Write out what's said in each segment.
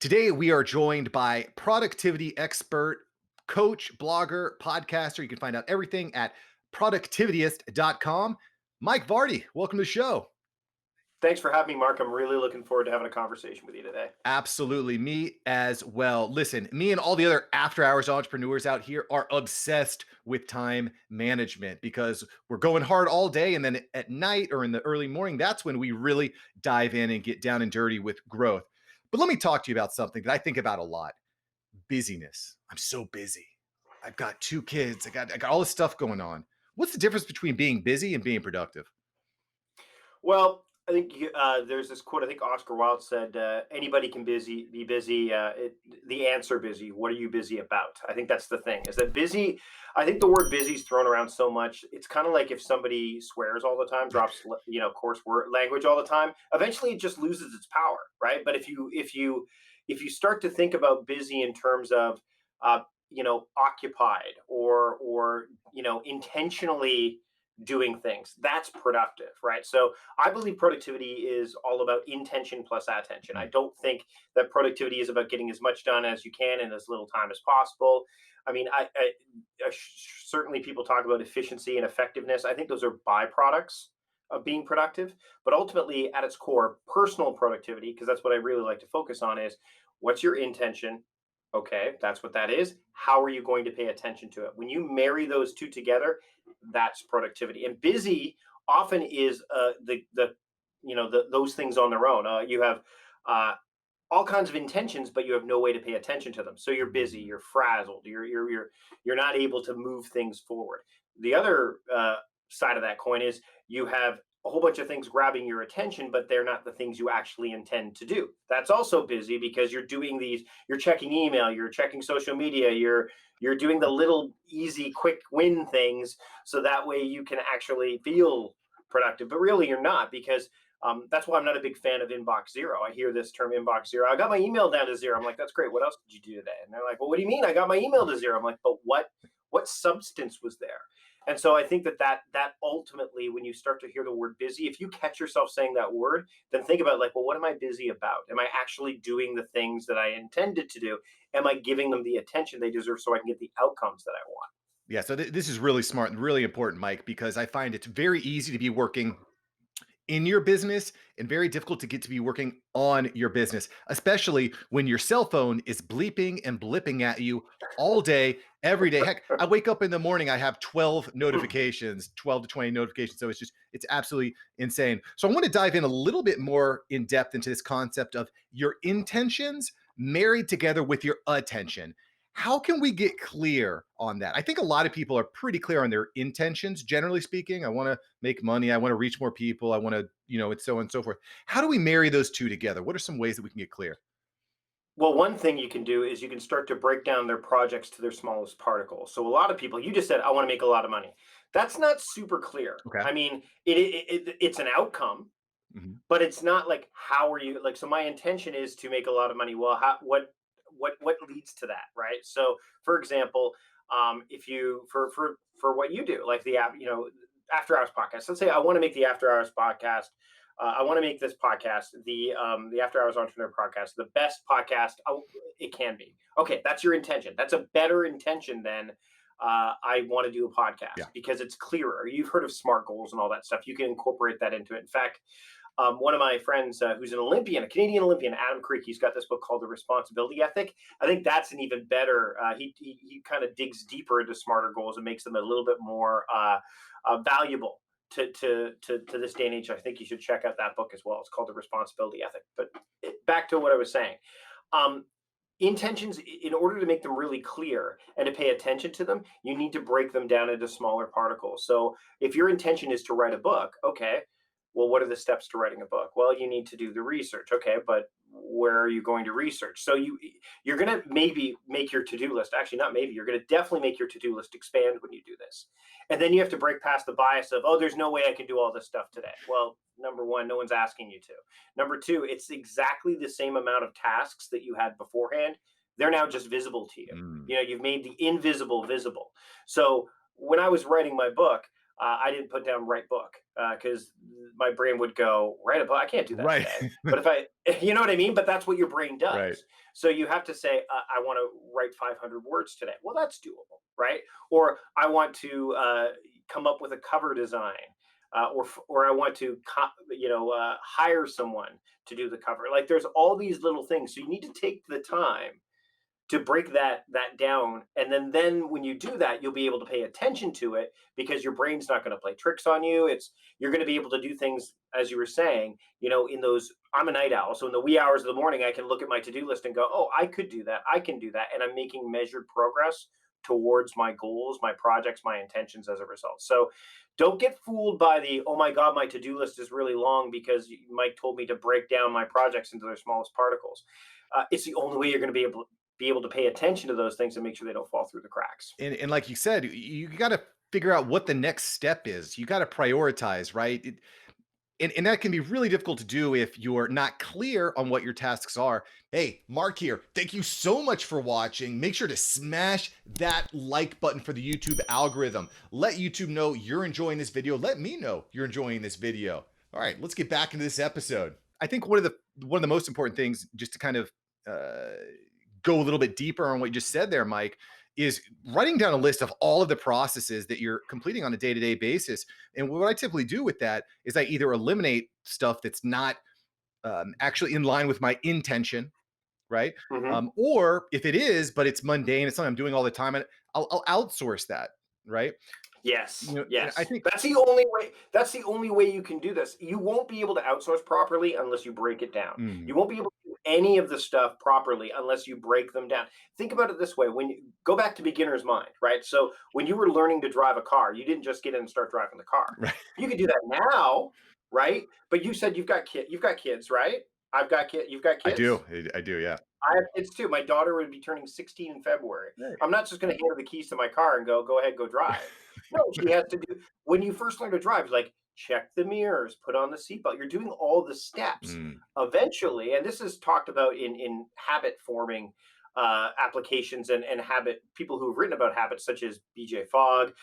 Today, we are joined by productivity expert, coach, blogger, podcaster. You can find out everything at productivityist.com. Mike Vardy, welcome to the show. Thanks for having me, Mark. I'm really looking forward to having a conversation with you today. Absolutely. Me as well. Listen, me and all the other after hours entrepreneurs out here are obsessed with time management because we're going hard all day. And then at night or in the early morning, that's when we really dive in and get down and dirty with growth. But let me talk to you about something that I think about a lot: busyness. I'm so busy. I've got two kids. I got all this stuff going on. What's the difference between being busy and being productive? Well, I think there's this quote. I think Oscar Wilde said, "Anybody can be busy. The answer busy. What are you busy about?" I think that's the thing. Is that busy? I think the word busy is thrown around so much. It's kind of like if somebody swears all the time, drops coarse word language all the time. Eventually, it just loses its power, right? But if you start to think about busy in terms of occupied or intentionally doing things, that's productive, right? So I believe productivity is all about intention plus attention. I Mm. don't think that productivity is about getting as much done as you can in as little time as possible. I mean, certainly people talk about efficiency and effectiveness. I think those are byproducts of being productive, but ultimately at its core, personal productivity, because that's what I really like to focus on, is what's your intention. Okay, that's what that is. How are you going to pay attention to it? When you marry those two together, that's productivity. And busy often is those things on their own. You have uh, all kinds of intentions, but you have no way to pay attention to them. So you're busy, Mm. you're frazzled, you're not able to move things forward. The other side of that coin is you have a whole bunch of things grabbing your attention, but they're not the things you actually intend to do. That's also busy because you're doing these. You're checking email, you're checking social media, you're doing the little easy, quick win things, so that way you can actually feel productive. But really, you're not, because that's why I'm not a big fan of inbox zero. I hear this term inbox zero. I got my email down to zero. I'm like, that's great. What else did you do today? And they're like, well, what do you mean? I got my email to zero. I'm like, but what substance was there? And so I think that ultimately, when you start to hear the word busy, if you catch yourself saying that word, then think about, like, well, what am I busy about? Am I actually doing the things that I intended to do? Am I giving them the attention they deserve so I can get the outcomes that I want? Yeah, so this is really smart and really important, Mike, because I find it's very easy to be working in your business and very difficult to get to be working on your business, especially when your cell phone is bleeping and blipping at you all day, every day. Heck, I wake up in the morning, I have 12 notifications, 12 to 20 notifications. So it's absolutely insane. So I want to dive in a little bit more in depth into this concept of your intentions married together with your attention. How can we get clear on that? I think a lot of people are pretty clear on their intentions, generally speaking. I want to make money. I want to reach more people. I want to, it's so on and so forth. How do we marry those two together? What are some ways that we can get clear? Well, one thing you can do is you can start to break down their projects to their smallest particles. So a lot of people, you just said, I want to make a lot of money. That's not super clear. Okay. I mean, it's an outcome, Mhm. but it's not like, how are you, like, so my intention is to make a lot of money. Well, what leads to that, right? So for example, if you for what you do, like the app, after hours podcast, let's say I want to make the after hours podcast. I want to make this podcast, the After Hours Entrepreneur podcast, the best podcast it can be. Okay, that's your intention. That's a better intention than I want to do a Yeah. podcast, because it's clearer. You've heard of SMART goals and all that stuff. You can incorporate that into it. In fact, one of my friends who's an Olympian, a Canadian Olympian, Adam Creek, he's got this book called The Responsibility Ethic. I think that's an even better. He kind of digs deeper into smarter goals and makes them a little bit more valuable to this day and age. I think you should check out that book as well. It's called The Responsibility Ethic. But back to what I was saying. Um, Intentions, in order to make them really clear and to pay attention to them, you need to break them down into smaller particles. So if your intention is to write a book, okay, well, what are the steps to writing a book? Well, you need to do the research. Okay, but where are you going to research? So you're going to maybe make your to-do list, actually not maybe, you're going to definitely make your to-do list expand when you do this. And then you have to break past the bias of, oh, there's no way I can do all this stuff today. Well, number one, no one's asking you to. Number two, it's exactly the same amount of tasks that you had beforehand. They're now just visible to you. Mm. You've made the invisible visible. So when I was writing my book, I didn't put down write book because my brain would go write a book. I can't do that Right. today. But if I, you know what I mean? But that's what your brain Right. does. So you have to say, I want to write 500 words today. Well, that's doable, right? Or I want to come up with a cover design. Or I want to hire someone to do the cover. Like there's all these little things, so you need to take the time to break that down, and then when you do that, you'll be able to pay attention to it because your brain's not going to play tricks on you. You're going to be able to do things, as you were saying, in those. I'm a night owl, so in the wee hours of the morning I can look at my to-do list and go, oh, I could do that, I can do that, and I'm making measured progress towards my goals, my projects, my intentions as a result. So don't get fooled by the, oh my god, my to-do list is really long because Mike told me to break down my projects into their smallest particles. It's the only way you're going to be able to pay attention to those things and make sure they don't fall through the cracks. And like you said, you got to figure out what the next step is. You got to prioritize, right? And that can be really difficult to do if you're not clear on what your tasks are. Hey, Mark here. Thank you so much for watching. Make sure to smash that like button for the YouTube algorithm. Let YouTube know you're enjoying this video. Let me know you're enjoying this video. All right, let's get back into this episode. I think one of the most important things, just to kind of uh, go a little bit deeper on what you just said there, Mike, is writing down a list of all of the processes that you're completing on a day-to-day basis. And what I typically do with that is I either eliminate stuff that's not actually in line with my intention, right? Hmm. Or if it is, but it's mundane, it's something I'm doing all the time, and I'll outsource that, right? Yes, And I yes. think, That's the only way. That's the only way you can do this. You won't be able to outsource properly unless you break it down. mm, You won't be able to do any of the stuff properly unless you break them down. Think about it this way: when you go back to beginner's mind, right? So when you were learning to drive a car, you didn't just get in and start driving the car. right, You could do that now, right? But you said you've got kids, right? I've got kid. You've got I do, kids. I do, yeah. I have kids too. My daughter would be turning 16 in February. Right. I'm not just going to hand her the keys to my car and go ahead, go drive. No, she has to do, when you first learn to drive, like check the mirrors, put on the seatbelt. You're doing all the steps. Mm, Eventually, and this is talked about in habit forming applications and habit people who've written about habits, such as BJ Fogg,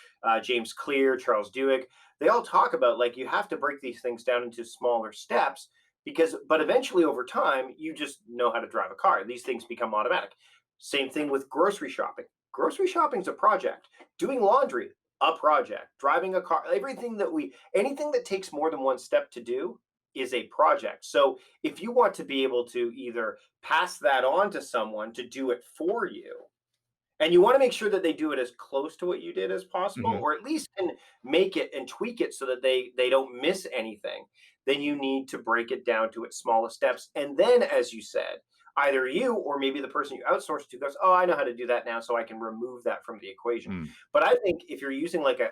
James Clear, Charles Duhigg. They all talk about like you have to break these things down into smaller steps but eventually over time you just know how to drive a car. These things become automatic. Same thing with grocery shopping. Grocery shopping's a project. Doing laundry, a project. Driving a car, anything that takes more than one step to do is a project. So if you want to be able to either pass that on to someone to do it for you, and you want to make sure that they do it as close to what you did as possible, mhm, or at least can make it and tweak it so that they don't miss anything, then you need to break it down to its smallest steps. And then, as you said, either you or maybe the person you outsource to goes, oh, I know how to do that now, so I can remove that from the equation. mm, But I think if you're using like a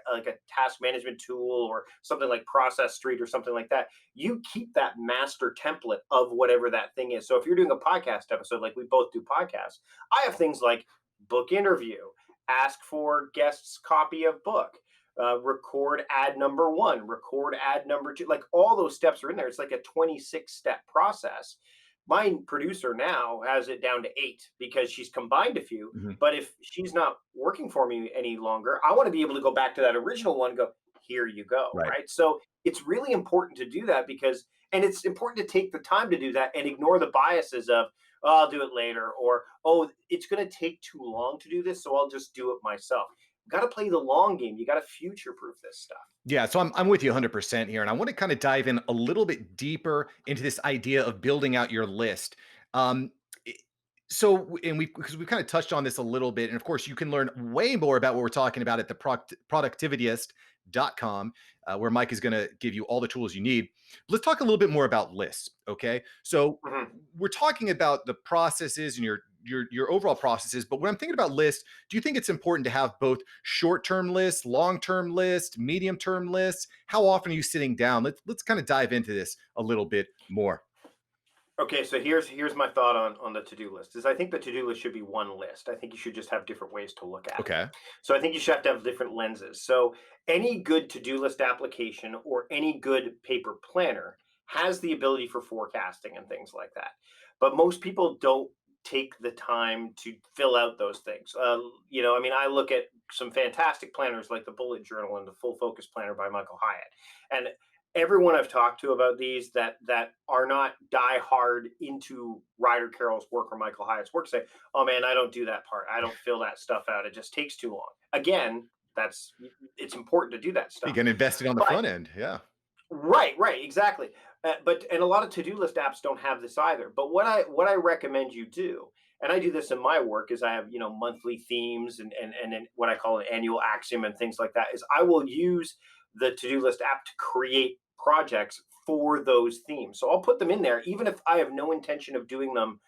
task management tool or something like Process Street or something like that, you keep that master template of whatever that thing is. So if you're doing a podcast episode, like we both do podcasts, I have things like book interview, ask for guest's copy of book, record ad number one, record ad number two. Like all those steps are in there. It's like a 26-step process. My producer now has it down to 8 because she's combined a few. mhm, But if she's not working for me any longer, I want to be able to go back to that original one and go, here you go. right. Right. So it's really important to do that and it's important to take the time to do that and ignore the biases of, oh, I'll do it later, or, oh, it's going to take too long to do this, so I'll just do it myself. You got to play the long game. You got to future proof this stuff. Yeah, so I'm with you 100% here, and I want to kind of dive in a little bit deeper into this idea of building out your list. Um, i- and we because we kind of touched on this a little bit, and of course, you can learn way more about what we're talking about at the productivityist.com, where Mike is going to give you all the tools you need. Let's talk a little bit more about lists. Okay, so Mhm. we're talking about the processes and your overall processes, but when I'm thinking about lists, do you think it's important to have both short-term lists, long-term lists, medium-term lists? How often are you sitting down? Let's kind of dive into this a little bit more. Okay, so here's my thought on the to-do list. Is I think the to-do list should be one list. I think you should just have different ways to look at it. Okay. So I think you should have to have different lenses. So any good to-do list application or any good paper planner has the ability for forecasting and things like that. But most people don't take the time to fill out those things. I mean, I look at some fantastic planners like the Bullet Journal and the Full Focus Planner by Michael Hyatt, and everyone I've talked to about these that are not die hard into Ryder Carroll's work or Michael Hyatt's work say, "Oh man, I don't do that part. I don't fill that stuff out. It just takes too long." Again, that's it's important to do that You stuff, can invest it on the but front end. Yeah. right, exactly. But and a lot of to-do list apps don't have this either. But what I recommend you do, and I do this in my work, is I have monthly themes and what I call an annual axiom and things like that. Is I will use the to-do list app to create projects for those themes. So I'll put them in there, even if I have no intention of doing them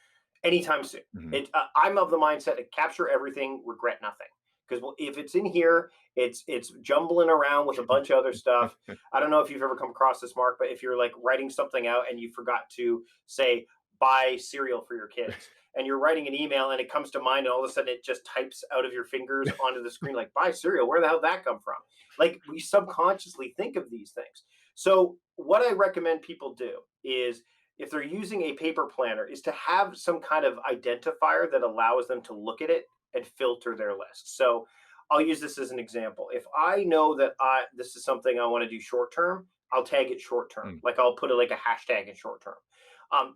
anytime soon. Mhm. I'm of the mindset to capture everything, regret nothing. Because if it's in here, it's jumbling around with a bunch of other stuff. I don't know if you've ever come across this, Mark, but if you're like writing something out and you forgot to say buy cereal for your kids, and you're writing an email and it comes to mind, and all of a sudden it just types out of your fingers onto the screen like buy cereal. Where the hell did that come from? Like we subconsciously think of these things. So what I recommend people do is if they're using a paper planner is to have some kind of identifier that allows them to look at it and filter their list. So I'll use this as an example. If I know that this is something I want to do short term, I'll tag it short term. Mm. Like I'll put it like a hashtag in short term.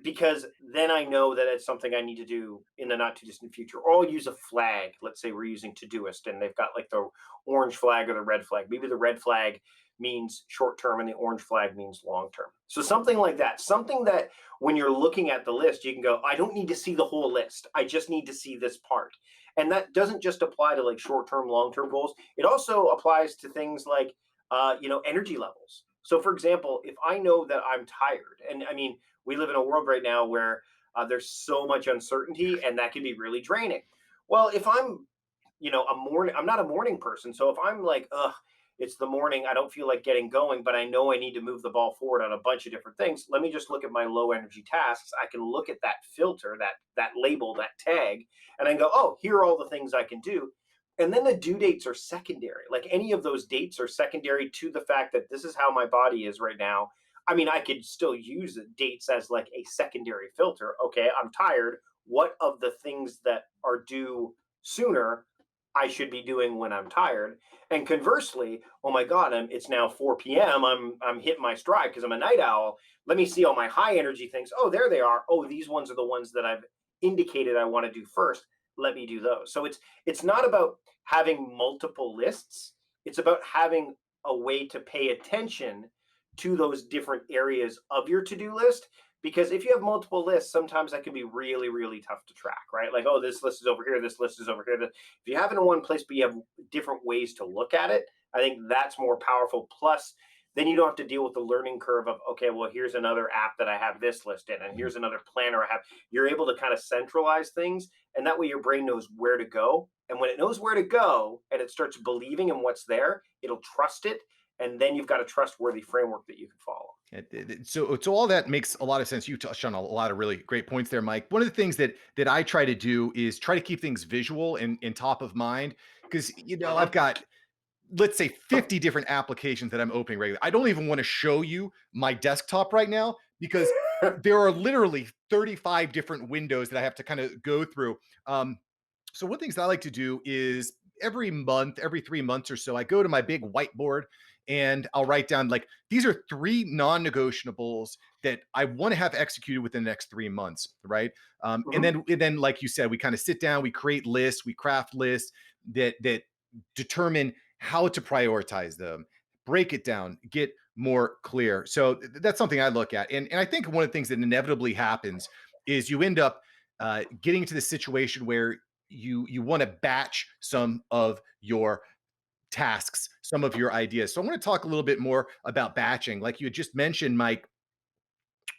Because then I know that it's something I need to do in the not too distant future. Or I'll use a flag. Let's say we're using Todoist and they've got like the orange flag or the red flag. Maybe the red flag means short term and the orange flag means long term. So something like that. Something that when you're looking at the list, you can go, I don't need to see the whole list. I just need to see this part. And that doesn't just apply to like short term, long term goals. It also applies to things like, energy levels. So, for example, if I know that I'm tired, and I mean, we live in a world right now where there's so much uncertainty, and that can be really draining. Well, if I'm, I'm not a morning person, so if I'm like, ugh, it's the morning, I don't feel like getting going, but I know I need to move the ball forward on a bunch of different things. Let me just look at my low energy tasks. I can look at that filter, that label, that tag, and I can go, oh, here are all the things I can do. And then the due dates are secondary. Like any of those dates are secondary to the fact that this is how my body is right now. I mean, I could still use dates as like a secondary filter. Okay, I'm tired. What of the things that are due sooner I should be doing when I'm tired? And conversely, oh my God, it's now 4 p.m. I'm hitting my stride because I'm a night owl. Let me see all my high energy things. Oh, there they are. Oh, these ones are the ones that I've indicated I want to do first. Let me do those. So it's not about having multiple lists. It's about having a way to pay attention to those different areas of your to-do list. Because if you have multiple lists, sometimes that can be really, really tough to track, right? Like, oh, this list is over here, this list is over here. If you have it in one place, but you have different ways to look at it, I think that's more powerful. Plus, then you don't have to deal with the learning curve of, okay, well, here's another app that I have this list in, and Mhm. here's another planner I have. You're able to kind of centralize things, and that way your brain knows where to go. And when it knows where to go and it starts believing in what's there, it'll trust it. And then you've got a trustworthy framework that you can follow. So all that makes a lot of sense. You touched on a lot of really great points there, Mike. One of the things that I try to do is try to keep things visual and top of mind because I've Mhm. got, let's say, 50 different applications that I'm opening regularly. I don't even want to show you my desktop right now because there are literally 35 different windows that I have to kind of go through. So one of the things that I like to do is every month, every 3 months or so, I go to my big whiteboard and I'll write down like these are three non-negotiables that I want to have executed within the next 3 months, right? And Mhm. then, like you said, we kind of sit down, we create lists, we craft lists that determine how to prioritize them, break it down, get more clear. So that's something I look at, and I think one of the things that inevitably happens is you end up getting into the situation where you want to batch some of your tasks, some of your ideas. So I want to talk a little bit more about batching. Like you had just mentioned, Mike,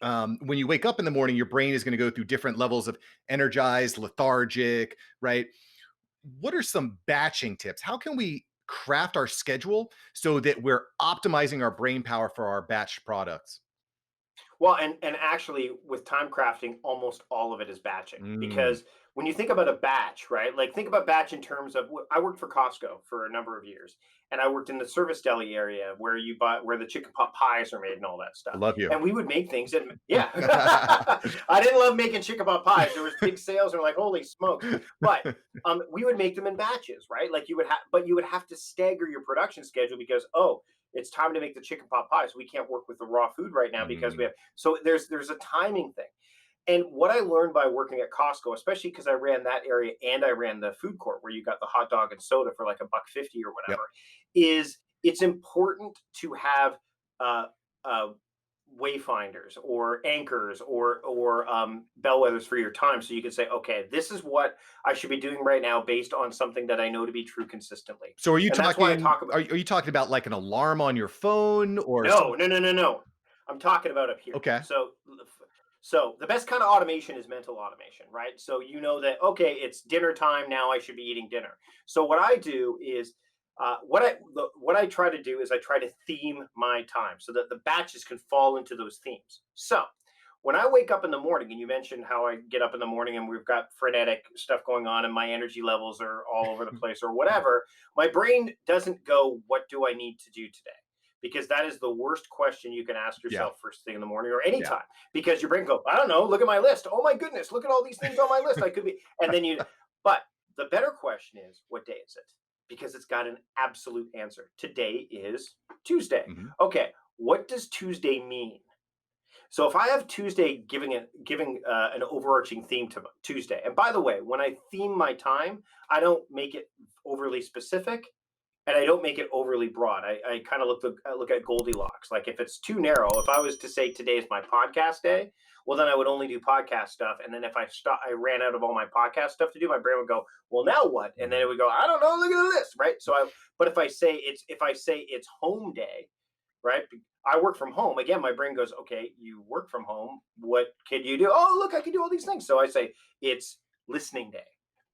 when you wake up in the morning, your brain is going to go through different levels of energized, lethargic, right? What are some batching tips? How can we craft our schedule so that we're optimizing our brain power for our batch products? Well, and actually, with time crafting, almost all of it is batching Mm, because when you think about a batch, right? Like think about batch in terms of I worked for Costco for a number of years, and I worked in the service deli area where you buy where the chicken pot pies are made and all that I stuff. love you. And we would make things, and yeah, I didn't love making chicken pot pies. There was big sales, and we're like, holy smokes! But we would make them in batches, right? Like you would have, but you would have to stagger your production schedule because it's time to make the chicken pot pie. So we can't work with the raw food right now because we Mm, have. So there's a timing thing. And what I learned by working at Costco, especially because I ran that area and I ran the food court where you got the hot dog and soda for like $1.50 or yep. whatever, is it's important to have uh, uh, wayfinders or anchors or bellwethers for your time, so you can say, okay, this is what I should be doing right now based on something that I know to be true consistently. So are you And that's why I talking talk about are you talking about like an alarm on your phone or no, some no, no, no, no. I'm talking about up here. okay. So the best kind of automation is mental automation, right? So you know that okay, it's dinner time now. I should be eating dinner. So what I do is what I try to do is I try to theme my time so that the batches can fall into those themes. So when I wake up in the morning, and you mentioned how I get up in the morning and we've got frenetic stuff going on and my energy levels are all over the place or whatever, my brain doesn't go, what do I need to do today? Because that is the worst question you can ask Yeah, yourself first thing in the morning or yeah. anytime. Because your brain goes, I don't know, look at my list. Oh my goodness, look at all these things on my list. I could be, and then you, but the better question is, what day is it? Because it's got an absolute answer. Today is Tuesday. Mhm. Okay, what does Tuesday mean? So if I have Tuesday giving an overarching theme to Tuesday, and by the way, when I theme my time, I don't make it overly specific and I don't make it overly broad. I kind of look at Goldilocks. Like if it's too narrow, if I was to say today is my podcast day, well then I would only do podcast stuff. And then if I ran out of all my podcast stuff to do, my brain would go, well now what? And then it Mm. would go, I don't know, look at the list, right? But if I say it's home day, right? I work from home. Again, my brain goes, okay, you work from home. What can you do? Oh, look, I can do all these things. So I say it's listening day.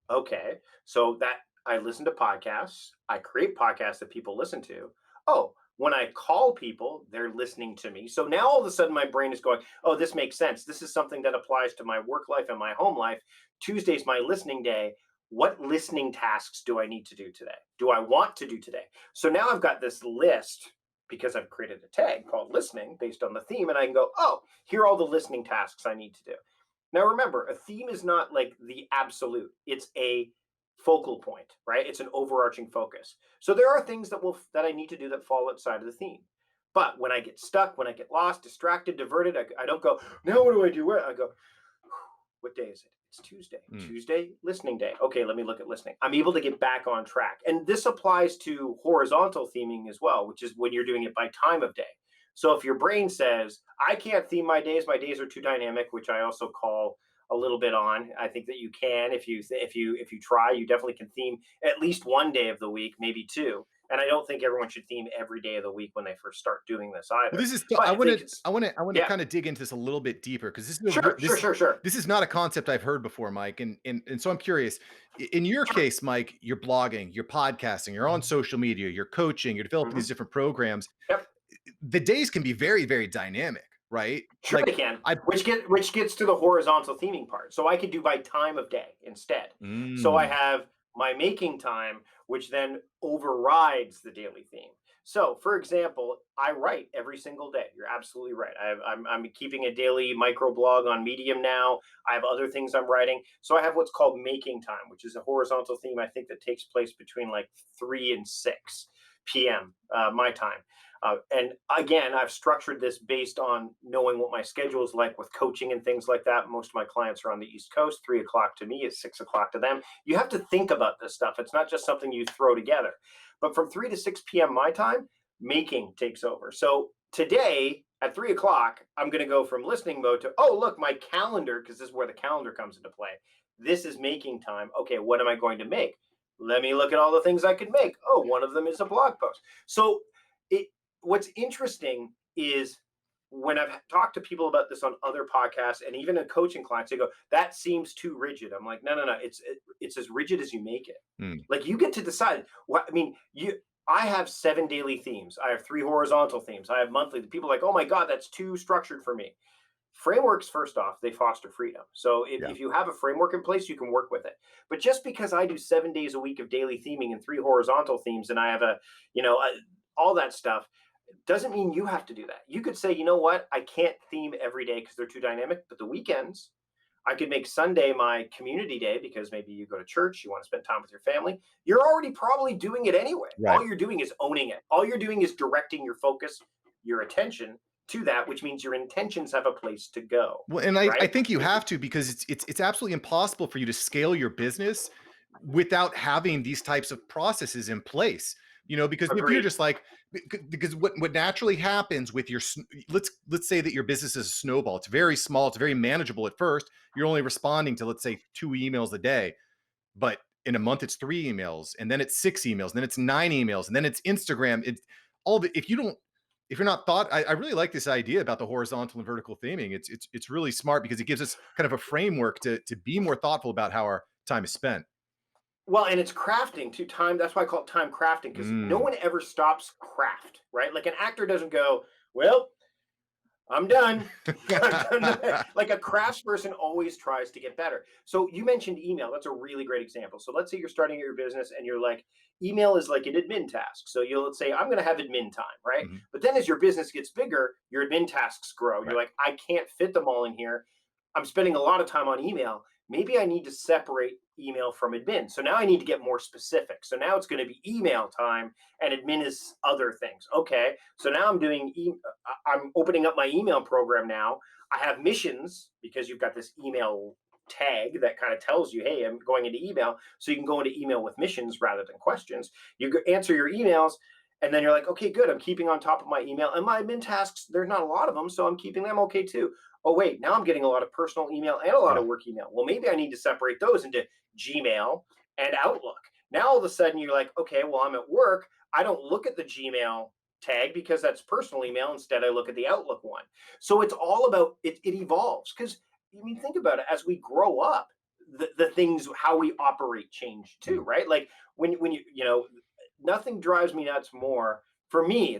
Okay. So that I listen to podcasts, I create podcasts that people listen to. Oh, when I call people, they're listening to me. So now all of a sudden my brain is going, oh, this makes sense. This is something that applies to my work life and my home life. Tuesday's my listening day. What listening tasks do I need to do today? Do I want to do today? So now I've got this list because I've created a tag called listening based on the theme, and I can go, oh, here are all the listening tasks I need to do. Now, remember, a theme is not like the absolute, it's a focal point, right? It's an overarching focus. So there are things that I need to do that fall outside of the theme. But when I get stuck, when I get lost, distracted, diverted, I don't go, now what do I do? I go, what day is it? It's Tuesday. Mm. Tuesday, listening day. Okay, let me look at listening. I'm able to get back on track. And this applies to horizontal theming as well, which is when you're doing it by time of day. So if your brain says, I can't theme my days are too dynamic, which I also call a little bit on. I think that you can if you try, you definitely can theme at least one day of the week, maybe two. And I don't think everyone should theme every day of the week when they first start doing this Well, either. this is so But I think it's I wanna yeah, kinda dig into this a little bit deeper because this is a sure, sure, sure, sure. this is not a concept I've heard before, Mike, and so I'm curious. In your Sure. case, Mike, you're blogging, you're podcasting, you're on social media, you're coaching, you're developing these Mhm. different programs. Yep. The days can be very, very dynamic, right? Sure Like, they can, I which gets to the horizontal theming part. So I could do by time of day instead. So I mm, have my making time, which then overrides the daily theme. So, for example, I write every single day. You're absolutely right. I'm keeping a daily micro blog on Medium now. I have other things I'm writing. So I have what's called making time, which is a horizontal theme I think that takes place between like 3 and 6 p.m. My time. And again, I've structured this based on knowing what my schedule is like with coaching and things like that. Most of my clients are on the East Coast. 3 o'clock to me is 6 o'clock to them. You have to think about this stuff. It's not just something you throw together. But from 3 to 6 p.m. my time, making takes over. So today at 3 o'clock, I'm going to go from listening mode to, oh, look, my calendar, because this is where the calendar comes into play. This is making time. Okay, what am I going to make? Let me look at all the things I could make. Oh, one of them is a blog post. So it what's interesting is when I've talked to people about this on other podcasts and even in coaching clients, they go, "That seems too rigid." I'm like, "No, no, no. It's as rigid as you make it. mm. Like you get to decide what I mean. I have 7 daily themes. I have 3 horizontal themes. I have monthly. People are like, oh my God, that's too structured for me. Frameworks, first off, they foster freedom. So Yeah. if you have a framework in place, you can work with it. But just because I do 7 days a week of daily theming and 3 horizontal themes, and I have all that stuff, doesn't mean you have to do that. You could say, you know what, I can't theme every day because they're too dynamic, but the weekends, I could make Sunday my community day because maybe you go to church, you want to spend time with your family. You're already probably doing it anyway. Right. All you're doing is owning it. All you're doing is directing your focus, your attention to that, which means your intentions have a place to go, Well, and I right? think you have to because it's absolutely impossible for you to scale your business without having these types of processes in place. Because if you're Agreed. just like because what naturally happens with let's say that your business is a snowball. It's very small, it's very manageable at first. You're only responding to, let's say, 2 emails a day, but in a month it's 3 emails, and then it's 6 emails, and then it's 9 emails, and then it's Instagram. It's all the if you're not thought I really like this idea about the horizontal and vertical theming. It's really smart because it gives us kind of a framework to be more thoughtful about how our time is spent. Well, and it's crafting too. Time. That's why I call it time crafting, because no Mm. one ever stops craft, right? Like an actor doesn't go, well, I'm done. I'm done. Like a craftsperson always tries to get better. So you mentioned email. That's a really great example. So let's say you're starting your business and you're like, email is like an admin task. So you'll say, I'm going to have admin time, right? Mhm. But then as your business gets bigger, your admin tasks grow. You're Right. like, I can't fit them all in here. I'm spending a lot of time on email. Maybe I need to separate email from admin. So now I need to get more specific. So now it's going to be email time and admin is other things. Okay. So now I'm opening up my email program now. I have missions because you've got this email tag that kind of tells you, hey, I'm going into email. So you can go into email with missions rather than questions. You answer your emails, and then you're like, okay, good. I'm keeping on top of my email and my admin tasks. There's not a lot of them, so I'm keeping them okay too. Oh, wait, now I'm getting a lot of personal email and a lot Yeah. of work email. Well, maybe I need to separate those into Gmail and Outlook. Now all of a sudden you're like, okay, well, I'm at work. I don't look at the Gmail tag because that's personal email. Instead, I look at the Outlook one. So it's all about it evolves because I mean, think about it. As we grow up, the things how we operate change too, Mm. right? Like when nothing drives me nuts more for me.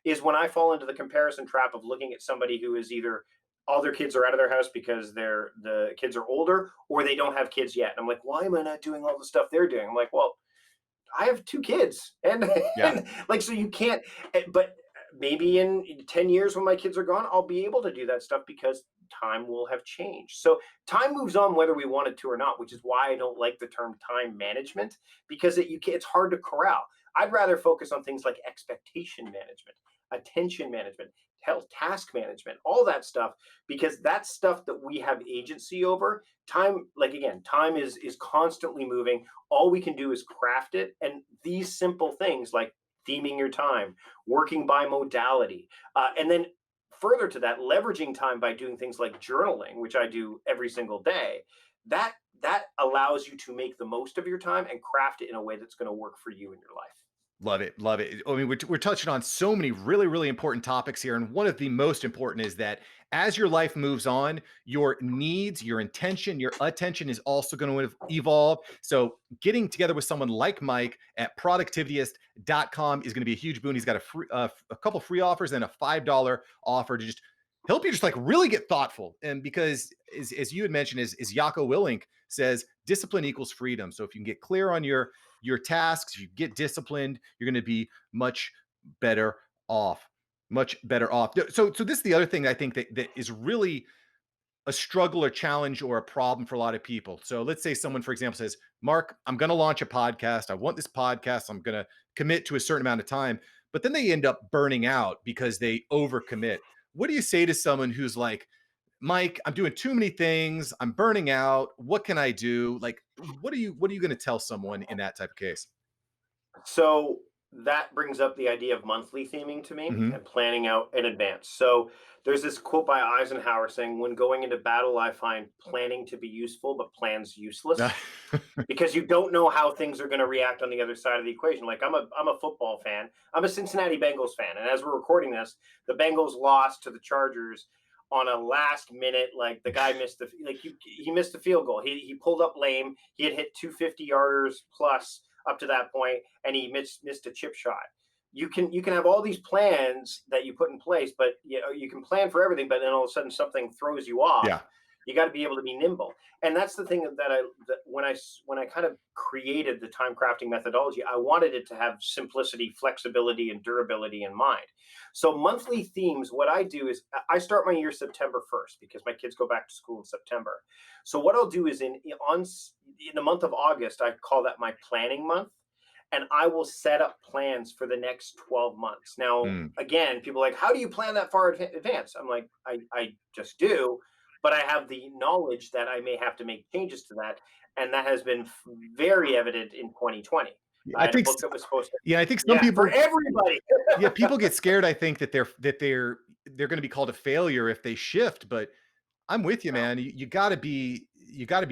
Is when I fall into the comparison trap of looking at somebody who is either all their kids are out of their house because the kids are older or they don't have kids yet. And I'm like, why am I not doing all the stuff they're doing? I'm like, well, I have 2 kids, and, Yeah. and like so you can't. But maybe in 10 years when my kids are gone, I'll be able to do that stuff because time will have changed. So time moves on whether we want it to or not, which is why I don't like the term time management because it's hard to corral. I'd rather focus on things like expectation management, attention management, health task management, all that stuff, because that's stuff that we have agency over. Time, like again, time is constantly moving. All we can do is craft it. And these simple things like theming your time, working by modality, and then further to that, leveraging time by doing things like journaling, which I do every single day. That allows you to make the most of your time and craft it in a way that's going to work for you in your life. Love it. Love it. I mean, we're touching on so many really, really important topics here. And one of the most important is that as your life moves on, your needs, your intention, your attention is also going to evolve. So getting together with someone like Mike at productivityist.com is going to be a huge boon. He's got a couple free offers and a $5 offer to just help you just like really get thoughtful. And because as you had mentioned, as Jocko Willink says, discipline equals freedom. So if you can get clear on your tasks, if you get disciplined, you're going to be much better off. Much better off. So this is the other thing I think that is really a struggle or challenge or a problem for a lot of people. So let's say someone, for example, says, Mark, I'm going to launch a podcast. I want this podcast. I'm going to commit to a certain amount of time. But then they end up burning out because they overcommit. What do you say to someone who's like, Mike, I'm doing too many things. I'm burning out. What can I do? Like, what are you going to tell someone in that type of case? So that brings up the idea of monthly theming to me Hmm. and planning out in advance. So there's this quote by Eisenhower saying, when going into battle, I find planning to be useful, but plans useless because you don't know how things are going to react on the other side of the equation. Like I'm a football fan. I'm a Cincinnati Bengals fan, and as we're recording this, the Bengals lost to the Chargers on a last minute. Like the guy missed he missed the field goal. He pulled up lame. He had hit 250 yarders plus up to that point, and he missed a chip shot. You can have all these plans that you put in place, but you can plan for everything, but then all of a sudden something throws you off. Yeah. You got to be able to be nimble, and that's the thing that when I kind of created the time crafting methodology, I wanted it to have simplicity, flexibility, and durability in mind. So monthly themes, what I do is I start my year September 1st because my kids go back to school in September. So what I'll do is in the month of August, I call that my planning month, and I will set up plans for the next 12 months. Now, Mm. again, people are like, how do you plan that far advance? I'm like, I just do, but I have the knowledge that I may have to make changes to that. And that has been very evident in 2020. Yeah, I I had a think book that was supposed to, yeah, I think some yeah, for people everybody. yeah, people get scared, I think, that they're gonna be called a failure if they shift, but I'm with you, No. man. You gotta be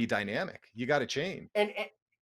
dynamic. You gotta change.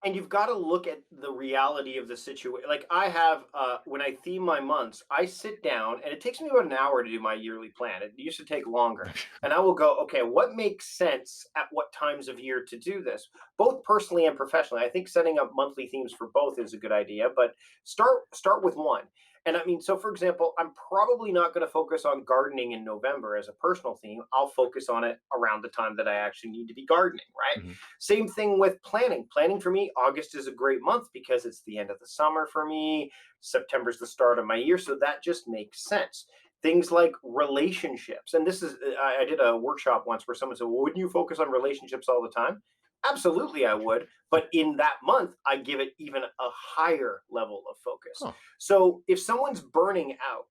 And you've got to look at the reality of the situation. Like I have, when I theme my months, I sit down and it takes me about an hour to do my yearly plan. It used to take longer, and I will go, okay, what makes sense at what times of year to do this, both personally and professionally. I think setting up monthly themes for both is a good idea, but start with one. And I mean, so for example, I'm probably not going to focus on gardening in November as a personal theme. I'll focus on it around the time that I actually need to be gardening, right? Mhm. Same thing with planning. Planning for me, August is a great month because it's the end of the summer for me. September's the start of my year. So that just makes sense. Things like relationships. And this is, I did a workshop once where someone said, well, wouldn't you focus on relationships all the time? Absolutely, I would. But in that month, I give it even a higher level of focus. Huh. So if someone's burning out,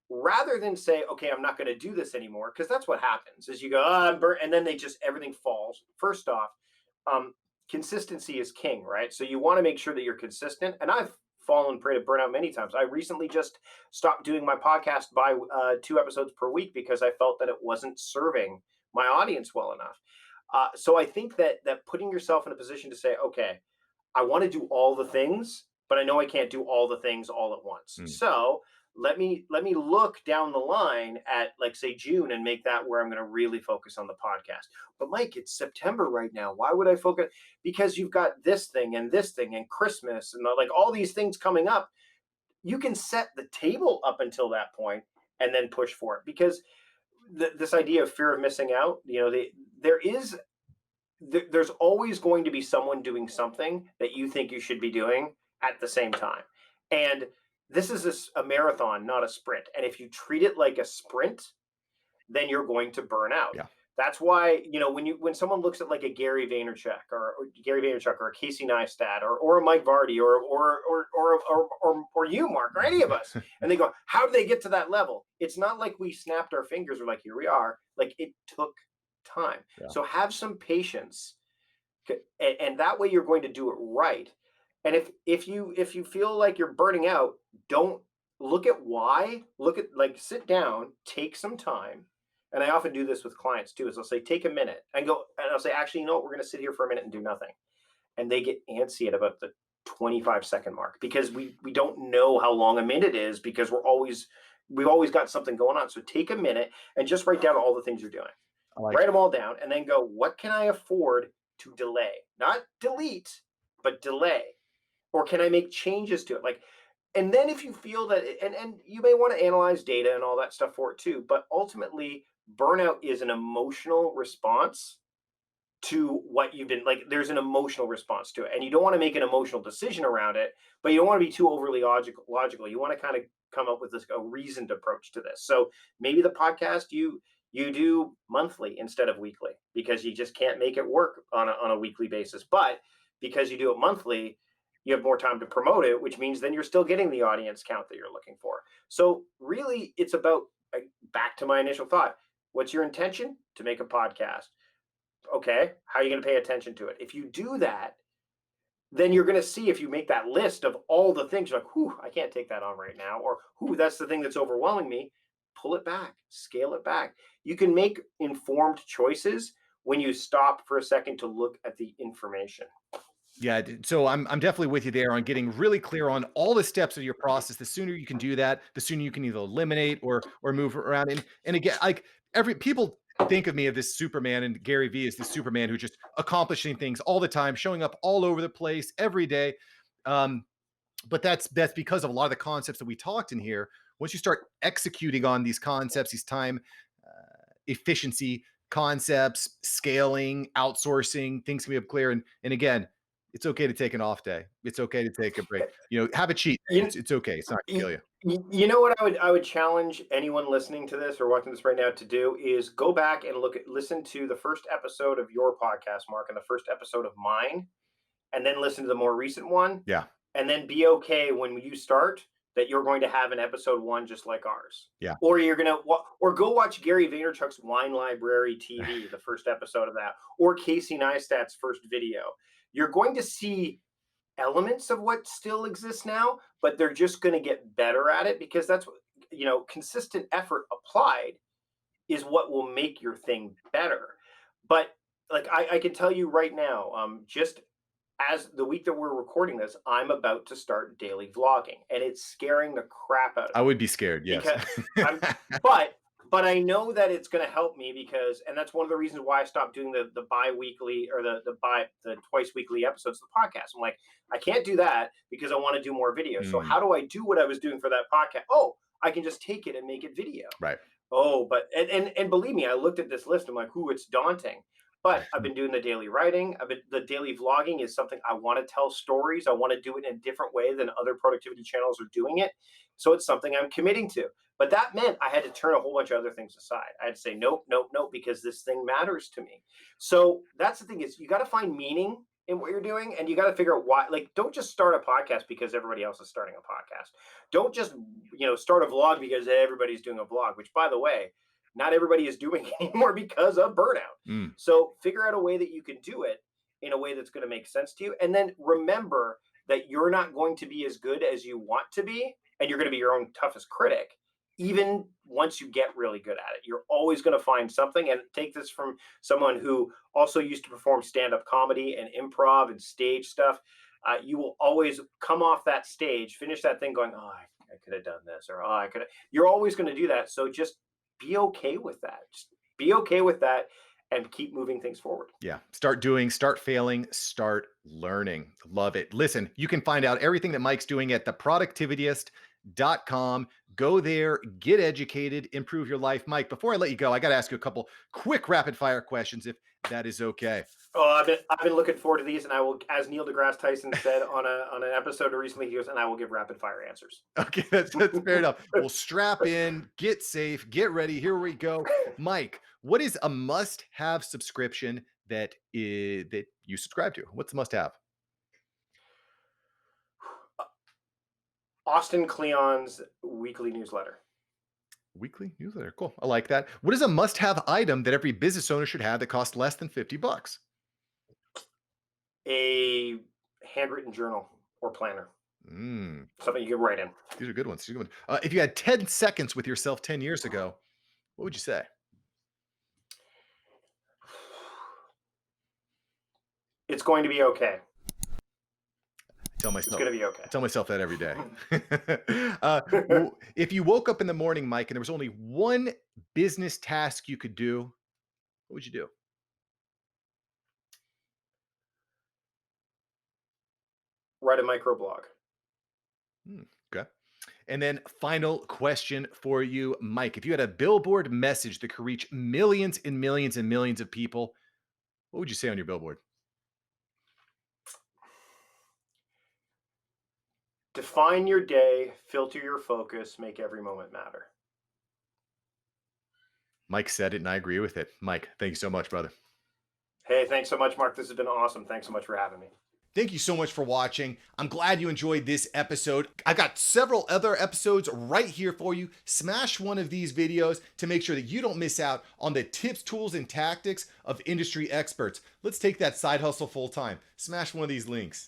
rather than say, okay, I'm not going to do this anymore, because that's what happens is you go, oh, I'm burnt, and then everything falls. First off, um, consistency is king, right? So you want to make sure that you're consistent. And I've fallen prey to burnout many times. I recently just stopped doing my podcast by 2 episodes per week because I felt that it wasn't serving my audience well enough. So I think that putting yourself in a position to say, okay, I want to do all the things, but I know I can't do all the things all at once. Mm. So let me look down the line at, like, say June, and make that where I'm going to really focus on the podcast. But Mike, it's September right now. Why would I focus? Because you've got this thing and Christmas and like all these things coming up. You can set the table up until that point and then push for it, because this idea of fear of missing out, there is there's always going to be someone doing something that you think you should be doing at the same time. And this is a marathon, not a sprint. And if you treat it like a sprint, then you're going to burn out. Yeah. That's why, when someone looks at like a Gary Vaynerchuk or a Casey Neistat or a Mike Vardy or you, Mark, or any of us, and they go, how did they get to that level? It's not like we snapped our fingers or like, here we are. Like, it took time. Yeah. So have some patience, and that way you're going to do it right. And if you feel like you're burning out, don't look at why. Look at, like, sit down, take some time. And I often do this with clients too. Is I'll say, take a minute, and I'll say, actually, you know what, we're going to sit here for a minute and do nothing. And they get antsy at about the 25-second mark, because we don't know how long a minute is, because we've always got something going on. So take a minute and just write down all the things you're doing. I like Write them all down, and then go, what can I afford to delay? Not delete, but delay. Or can I make changes to it? Like, and then if you feel that, and you may want to analyze data and all that stuff for it too, but ultimately, burnout is an emotional response to what you've been like. There's an emotional response to it, and you don't want to make an emotional decision around it, but you don't want to be too overly logical. You want to kind of come up with a reasoned approach to this. So maybe the podcast you do monthly instead of weekly, because you just can't make it work on a weekly basis. But because you do it monthly, you have more time to promote it, which means then you're still getting the audience count that you're looking for. So really, it's about, back to my initial thought. What's your intention? To make a podcast. Okay, how are you going to pay attention to it? If you do that, then you're going to see, if you make that list of all the things, you're like, whew, I can't take that on right now, or whew, that's the thing that's overwhelming me. Pull it back, scale it back. You can make informed choices when you stop for a second to look at the information. Yeah, so I'm definitely with you there on getting really clear on all the steps of your process. The sooner you can do that, the sooner you can either eliminate or move around. And again, like, every people think of me of this Superman, and Gary Vee is this Superman who just accomplishing things all the time, showing up all over the place every day. But that's because of a lot of the concepts that we talked in here. Once you start executing on these concepts, these time efficiency concepts, scaling, outsourcing, things can be up clear. And again, it's okay to take an off day. It's okay to take a break. Have a cheat day. You, It's okay. It's not gonna kill you, you. you know what I would challenge anyone listening to this or watching this right now to do is go back and listen to the first episode of your podcast, Mark, and the first episode of mine, and then listen to the more recent one, Yeah. and then be okay when you start that you're going to have an episode one just like ours. Yeah. Or you're gonna or go watch Gary Vaynerchuk's Wine Library TV, the first episode of that, or Casey Neistat's first video. You're going to see elements of what still exists now, but they're just going to get better at it because that's what consistent effort applied is what will make your thing better. But like I can tell you right now, just as the week that we're recording this, I'm about to start daily vlogging, and it's scaring the crap out of I me would be scared. Yes. because I'm, but I know that it's going to help me because, and that's one of the reasons why I stopped doing the bi-weekly or the twice weekly episodes of the podcast. I'm like, I can't do that because I want to do more videos. So Mm, how do I do what I was doing for that podcast? Oh, I can just take it and make it video. right. Oh, but and believe me, I looked at this list. I'm like, ooh, it's daunting. But I've been doing the daily writing. The daily vlogging is something I want to tell stories. I want to do it in a different way than other productivity channels are doing it. So it's something I'm committing to. But that meant I had to turn a whole bunch of other things aside. I had to say, nope, nope, nope, because this thing matters to me. So that's the thing is you got to find meaning in what you're doing and you got to figure out why. Like, don't just start a podcast because everybody else is starting a podcast. Don't just, start a vlog because everybody's doing a vlog, which by the way, not everybody is doing anymore because of burnout. Mm, So figure out a way that you can do it in a way that's going to make sense to you. And then remember that you're not going to be as good as you want to be. And you're going to be your own toughest critic, even once you get really good at it. You're always going to find something. And take this from someone who also used to perform stand-up comedy and improv and stage stuff. You will always come off that stage, finish that thing going, oh, I could have done this, or oh, I could have. You're always going to do that. So just be okay with that. Just be okay with that and keep moving things forward. yeah. Start doing, start failing, start learning. Love it. Listen, you can find out everything that Mike's doing at theproductivityist.com. Go there, get educated, improve your life. Mike, before I let you go, I got to ask you a couple quick rapid fire questions, if that is okay. Oh, I've been looking forward to these, and I will, as Neil deGrasse Tyson said on an episode recently, he goes, and I will give rapid fire answers. Okay, that's fair enough. Well, strap in, get safe, get ready. Here we go. Mike, what is a must-have subscription that you subscribe to? What's the must-have? Austin Kleon's weekly newsletter. Weekly newsletter. Cool. I like that. What is a must-have item that every business owner should have that costs less than $50? A handwritten journal or planner, Mm, something you can write in. these are good ones. These are good ones. If you had 10 seconds with yourself 10 years ago, what would you say? It's going to be okay. Tell It's myself. going to be okay. I tell myself that every day. If you woke up in the morning, Mike, and there was only one business task you could do, what would you do? Write a microblog. Okay. And then final question for you, Mike. If you had a billboard message that could reach millions and millions and millions of people, what would you say on your billboard? Define your day, filter your focus, make every moment matter. Mike said it, and I agree with it. Mike, thank you so much, brother. Hey, thanks so much, Mark. This has been awesome. Thanks so much for having me. Thank you so much for watching. I'm glad you enjoyed this episode. I've got several other episodes right here for you. Smash one of these videos to make sure that you don't miss out on the tips, tools, and tactics of industry experts. Let's take that side hustle full time. Smash one of these links.